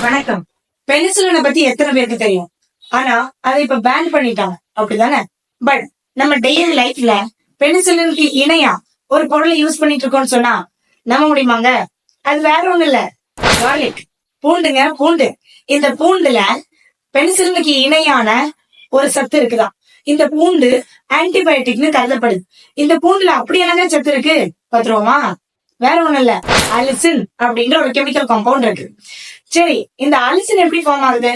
வணக்கம். பெனிசிலினை பத்தி எத்தனை பேருக்கு தெரியும்? ஆனா அதை இப்ப பேன் பண்ணிட்டாங்க, அப்படிதானே? பட் நம்ம டெய்லி லைஃப்ல பெனிசிலினுக்கு இணையா ஒரு பொருளை யூஸ் பண்ணிட்டு இருக்கோம்னு சொன்னா நம்ப முடியுமாங்க? அது வேற ஒண்ணு இல்ல, கார்லிக். பூண்டுங்க, பூண்டு. இந்த பூண்டுல பெனிசிலினுக்கு இணையான ஒரு சத்து இருக்குதான். இந்த பூண்டு ஆன்டிபயோட்டிக்னு கருதப்படுது. இந்த பூண்டுல அப்படி என்னங்க சத்து இருக்கு பாத்துருவோமா? வேற ஒண்ணும் இல்ல, அலிசின் அப்படின்ற ஒரு கெமிக்கல் காம்பவுண்ட் இருக்கு. சரி, இந்த அலிசின் எப்படி ஃபார்ம் ஆகுது?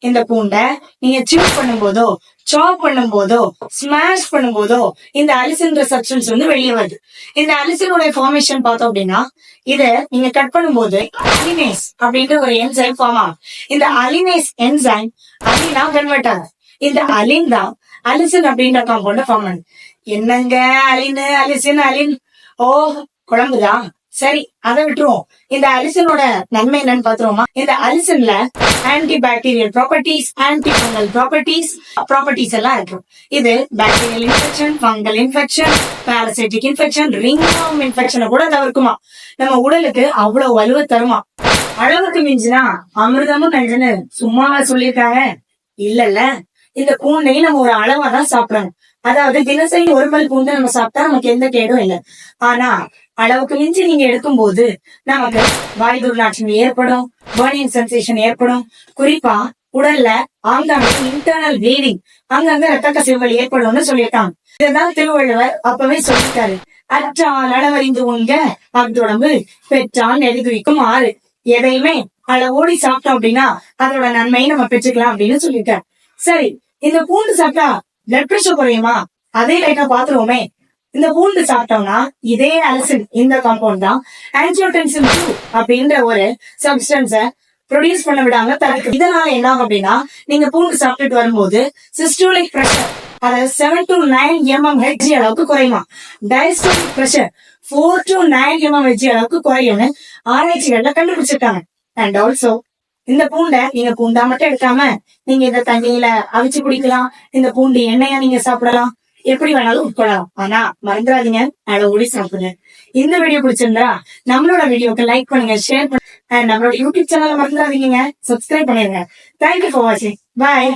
இந்த பூண்டை நீங்க சியூ பண்ணும் போதோ, சாப் பண்ணும் போதோ, ஸ்மாஷ் பண்ணும் போதோ இந்த அலிசின்ற சப்ஸ்டன்ஸ் வந்து வெளியே வருது. இந்த அலிசினோட ஃபார்மேஷன் பார்த்தோம் அப்படின்னா, இத நீங்க கட் பண்ணும்போது அலினேஸ் அப்படின்ற ஒரு என்சைம் ஃபார்ம் ஆகும். இந்த அலினேஸ் என்சைம் அலினா கன்வெர்ட் ஆகும். இந்த அலின் தான் அலிசின் அப்படின்ற காம்பவுண்ட் ஃபார்ம் ஆகுது. என்னங்க அலின் அலிசின் அலின்? ஓ, குழம்புதான். சரி, அதை விட்டுருவோம். இந்த அலிசினோட நன்மை என்னன்னு பாத்துருவோமா? இந்த அலிசின்ல anti bacterial properties, anti fungal properties எல்லாம் இருக்கும். இது bacterial infection, fungal infection, parasitic infection, ringworm இன்ஃபெக்ஷனை கூட தவிர்க்குமா. நம்ம உடலுக்கு அவ்வளவு வலுவை தருமா. அளவுக்கு மிஞ்சினா அமிர்தமும் நஞ்சுன்னு சும்மாவா சொல்லியிருக்காங்க? இல்லல்ல, இந்த பூண்டையும் நம்ம ஒரு அளவா தான் சாப்பிடணும். அதாவது தினசரி ஒரு பல் பூண்டு நம்ம சாப்பிட்டா நமக்கு எந்த கேடும் இல்லை. ஆனா அளவுக்கு மிஞ்சி நீங்க எடுக்கும் போது நமக்கு வாய் துர்நாற்றம் ஏற்படும், பர்னிங் சென்சேஷன் ஏற்படும். குறிப்பா உடல்ல ஆங்காங்க இன்டர்னல் ப்ளீடிங், அங்கங்க ரத்த கசிவுகள் ஏற்படும்னு சொல்லியிருக்காங்க. இதுதான் திருவள்ளுவர் அப்பவே சொல்லிட்டாரு. அற்றால் அளவறிந்து உண்க அஃதுடம்பு, பெற்றால் நெறிதுவிக்கும் ஆறு. எதையுமே அளவோடி சாப்பிட்டோம் அப்படின்னா அதோட நன்மையை நம்ம பெற்றுக்கலாம் அப்படின்னு சொல்லியிருக்காரு. சரி, இந்த பூண்டு சாப்பிட்டா பிளட் பிரஷர் குறையுமா? அதே லைட்டா பாத்துருவோமே. இந்த பூண்டு சாப்பிட்டோம்னா இதே அலிசின் இந்த காம்பவுண்ட் தான் ஆஞ்சியோடென்சின் 2 அப்படின்ற ஒரு சப்ஸ்டன்ஸ ப்ரொடியூஸ் பண்ண விடாம தடுக்கு. இதனால என்ன ஆகும் அப்படின்னா, நீங்க பூண்டு சாப்பிட்டுட்டு வரும்போது சிஸ்டோலிக் பிரஷர் அதாவது 7 to 9 mmHg அளவுக்கு குறையுமா. டயஸ்டோலிக் பிரஷர் 4 to 9 mmHg அளவுக்கு குறையும்னு ஆராய்ச்சிகள்ல கண்டுபிடிச்சிருக்காங்க. அண்ட் ஆல்சோ இந்த பூண்டை நீங்க பூண்டா மட்டும் எடுக்காம நீங்க இந்த தண்ணியில அவிச்சு குடிக்கலாம். இந்த பூண்டு எண்ணெயா நீங்க சாப்பிடலாம், எப்படி வேணாலும் உட்கொள்ளலாம். ஆனா மறந்துடாதீங்க, அளவோடி சாப்பிடுங்க. இந்த வீடியோ பிடிச்சிருந்தா நம்மளோட வீடியோக்கு லைக் பண்ணுங்க, ஷேர் பண்ணுங்க. நம்மளோட யூடியூப் சேனலை மறந்துடாதீங்க, சப்ஸ்கிரைப் பண்ணிருங்க. தேங்க்யூ ஃபார் வாட்சிங். பாய்.